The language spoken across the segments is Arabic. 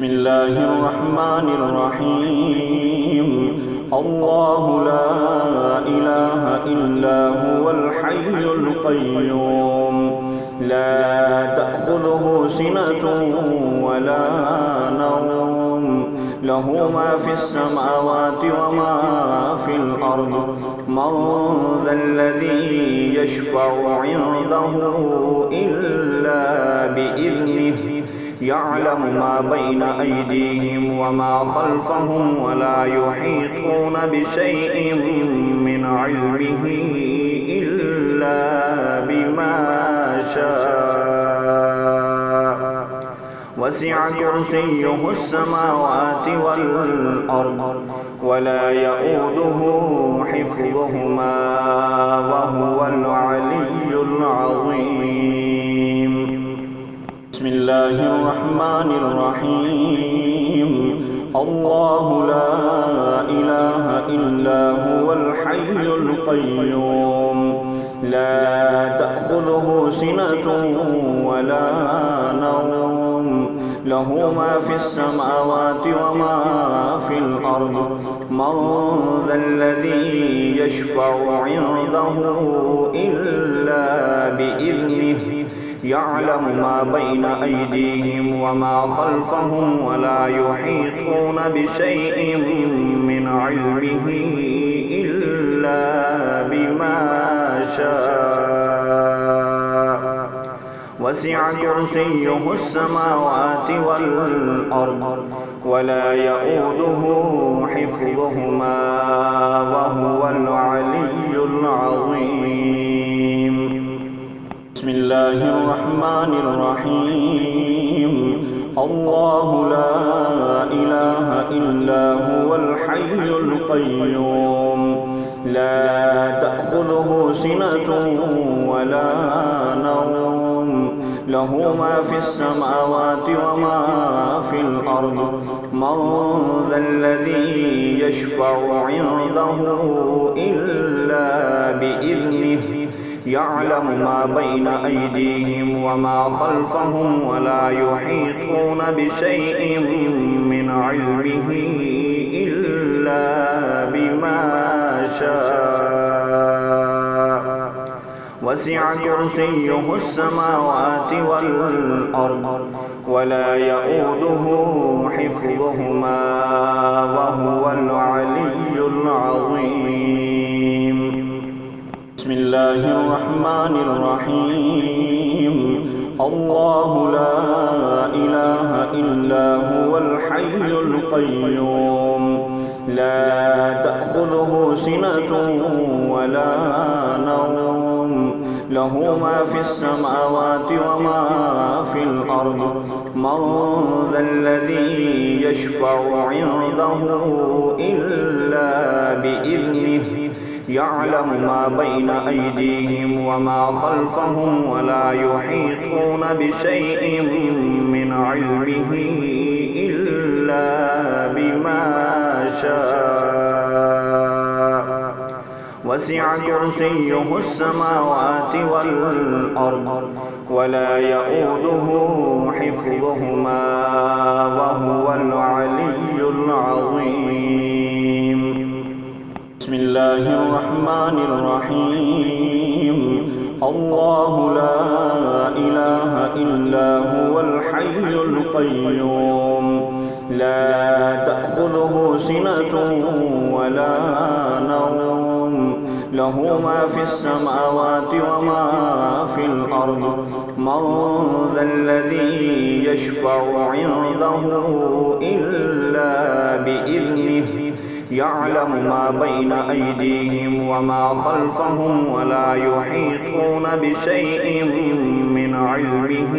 بسم الله الرحمن الرحيم. الله لا إله إلا هو الحي القيوم لا تأخذه سنة ولا نوم له ما في السماوات وما في الأرض من ذا الذي يشفع عنده إلا بإذنه يعلم ما بين أيديهم وما خلفهم ولا يحيطون بشيء من علمه إلا بما شاء وسع كرسيه السماوات والأرض ولا يؤوده حفظهما وهو العلي العظيم. بسم الله الرحمن الرحيم. الله لا إله إلا هو الحي القيوم لا تأخذه سنة ولا نوم له ما في السماوات وما في الأرض من ذا الذي يشفع عنده إلا بإذنه يعلم ما بين أيديهم وما خلفهم ولا يحيطون بشيء من علمه إلا بما شاء وسع كرسيه السماوات والأرض ولا يؤوده حفظهما وهو العلي العظيم. بسم الله الرحمن الرحيم. الله لا إله إلا هو الحي القيوم لا تأخذه سنة ولا نوم له ما في السماوات وما في الأرض من ذا الذي يشفع عنده إلا بإذنه يعلم ما بين أيديهم وما خلفهم ولا يحيطون بشيء من علمه إلا بما شاء وسع كرسيه السماوات والأرض ولا يؤوده حفظهما وهو العلي العظيم. بسم الله الرحمن الرحيم. الله لا إله إلا هو الحي القيوم لا تأخذه سنة ولا نوم له ما في السماوات وما في الأرض من ذا الذي يشفع عنده إلا بإذنه يعلم ما بين أيديهم وما خلفهم ولا يحيطون بشيء من علمه إلا بما شاء وسع كرسيه السماوات والأرض ولا يؤوده حفظهما وهو العلي العظيم. بسم الله الرحمن الرحيم. الله لا إله إلا هو الحي القيوم لا تأخذه سنة ولا نوم له ما في السماوات وما في الأرض من ذا الذي يشفع عنده إلا بإذنه يعلم ما بين أيديهم وما خلفهم ولا يحيطون بشيء من علمه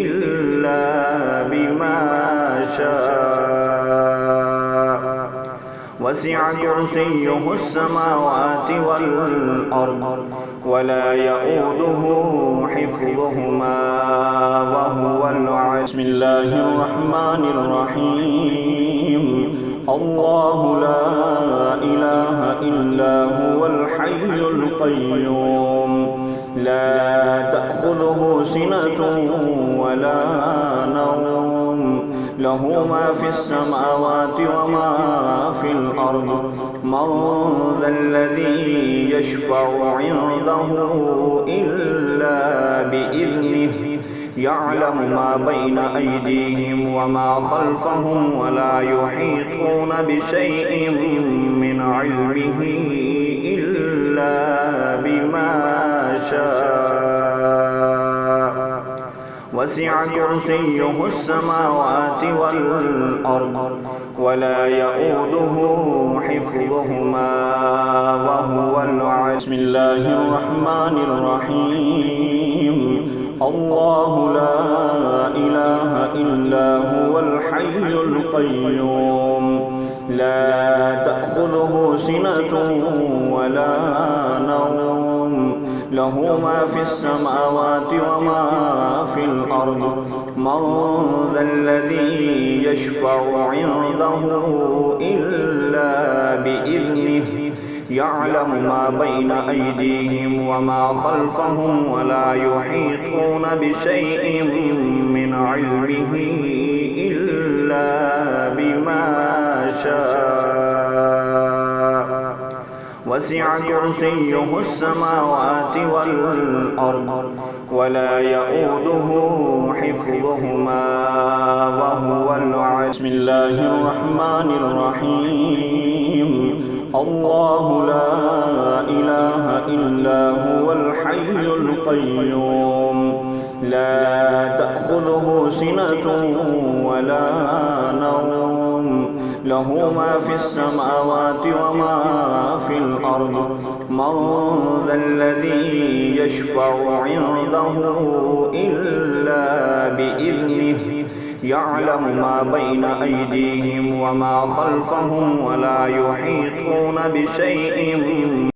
إلا بما شاء وسع كرسيه السماوات والأرض ولا يؤوده حفظهما وهو العلي. بسم الله الرحمن الرحيم. الله لا إله إلا هو الحي القيوم لا تأخذه سنة ولا نوم له ما في السماوات وما في الأرض من ذا الذي يشفع عنده إلا بإذنه يعلم ما بين أيديهم وما خلفهم ولا يحيطون بشيء من علمه إلا بما شاء وسع كرسيه السماوات والأرض ولا يؤوده حفظهما وهو العلي. بسم الله الرحمن الرحيم. الله لا إله إلا هو الحي القيوم لا تأخذه سنة ولا نوم له ما في السماوات وما في الأرض من ذا الذي يشفع عنده إلا بإذنه يعلم ما بين أيديهم وما خلفهم ولا يحيطون بشيء من علمه إلا بما شاء وسع كرسيه السماوات والأرض ولا يؤوده حفظهما وهو العلي. بسم الله الرحمن الرحيم. الله لا إله إلا هو الحي القيوم لا تأخذه سنة ولا نوم له ما في السماوات وما في الأرض من ذا الذي يشفع عنده إلا بإذنه يعلم ما بين أيديهم وما خلفهم ولا يحيطون بشيء